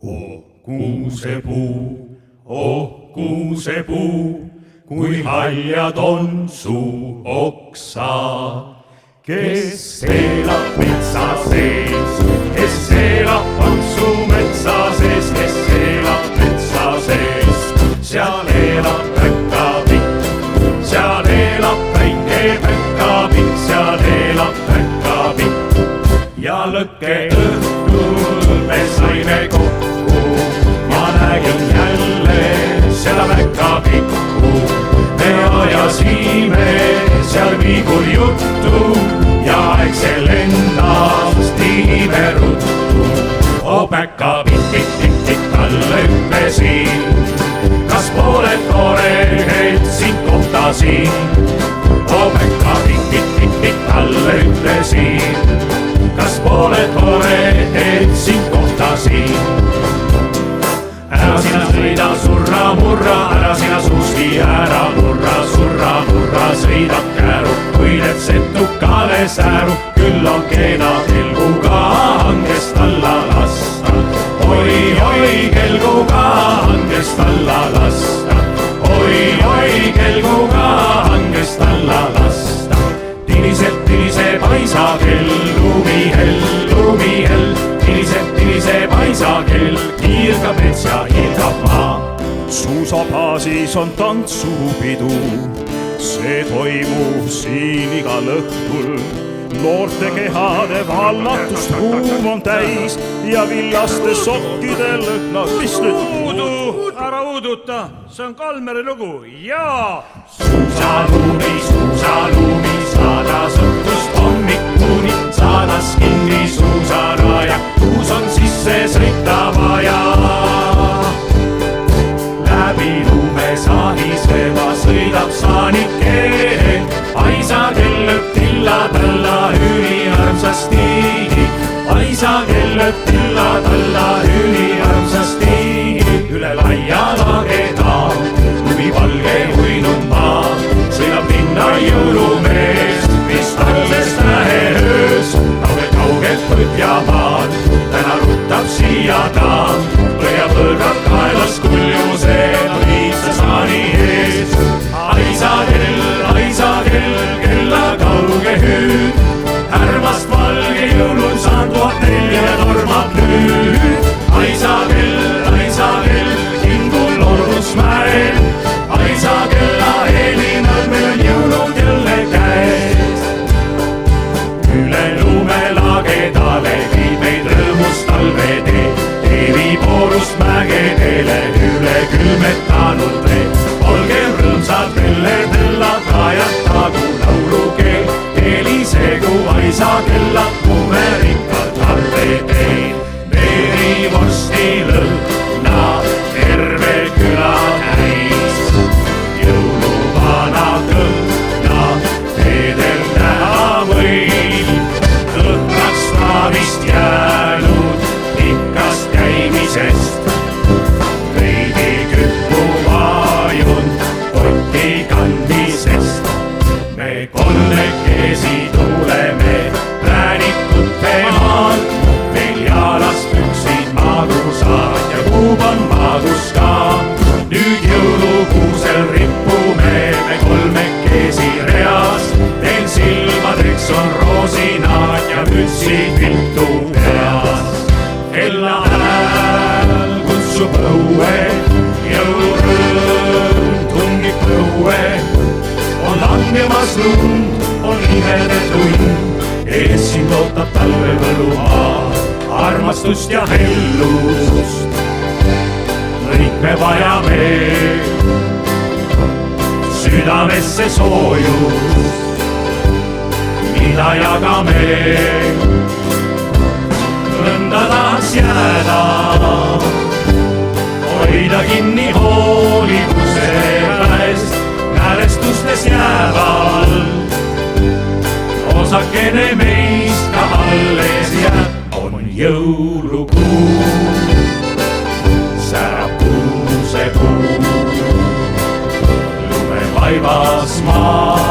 Oh kuusepuu, oh kuusepuu, kui haljad on su oksad. Kes elab metsa sees, kes elab paksu metsa sees, kes elab metsa sees. Seal elab päkapikk, seal elab väike päkapikk, seal elab päkapikk. Ja lõkke õhtul me saime kokku, ma nägin jälle seda päkapikku. Me ajasime seal viigul juttu ja eks see lendas tiime ruttu. O päkapikk, tikk, tikk, tikk, talle ütlesin, kas pooled tore, et sind kohtasin. O päkapikk, tikk, tikk, tikk, talle ütlesin, kas pooled tore, et sind kohtasin. Ära sina sõida surra murra, ära sina suuski ära murra, surra murra sõidab kääru, kuid et setukale sääru, küll on keena kelguga hangest alla lasta. Oi, oi, kelguga hangest alla lasta. Oi, oi, kelguga hangest alla lasta. Tiniseb aisakell, lumihell, lumihell. Tiniseb aisakell, kiirgab mets ja hiilgab maa. Suusabaasis on tantsupidu, see toimub siin igal õhtul. Noorte kehade vallatust kuum on täis ja villaste sokkide lõhnad. Mis nüüd? Ära uuduta, see on Kalmeri lugu, jaa! Suusaluumi, saada sõltust hommikuni, saadas kinni suusaraja, kuus on sisse sõita vaja. Läbi lume sahiseva sõidab saanike, aisakell lööb tilla-talla üliarmsasti. Aisakell lööb tilla-talla üliarmsasti. Üle laia lageda, lumivalge uinud maa, sõidab linna jõulumees, mis talvest läheöös, kaugelt Põhjamaad, täna ruttab siia ta, põhjapõrgab kaelas kuljused liitsa saani ees. Aisakell, kella kauge hüüd, härmast valge jõulun saan 1004 tormab nüüd. Aisakell, hingul Ormusmäel, aisakella helinal meil on jõulud jälle käes. Üle lume lagedale viib meid rõõmus talvetee, viib Oorust mägedele üle külmetanud vee. Olgem rõõmsad tellerdella, kajatagu laulukeel, helisegu aisakella, kui me rikkad talveteed. Verivorsti lõhna terve küla täis, jõuluvana kõhna teedel näha võib. Lõhnaks taavist jäänud pikkast käimisest, veidi küppu vajun kotti kandmisest. Me kolmekesi tuleme präänikute maal, meil jalas püksid magusad ja kuub on magus ka. Nüüd jõulukuusel rippume me kolmekesi reas, neil silmadeks on roosinad ja mütsid viltu peas. Kella hääl kutsub õue, jõulurõõm tungib õue. On langemas lund, on imede tund, ees sind ootab talvevõlumaa, armastust ja hellust. Kõik me vajame südamesse soojust, mida jagame. Nõnda tahaks jääda, hoida kinni hoolivuse käest, mälestustes jääval. Osakene meist ka alles jääb, on jõulukuu, särab kuusepuu, lumevaibas maa.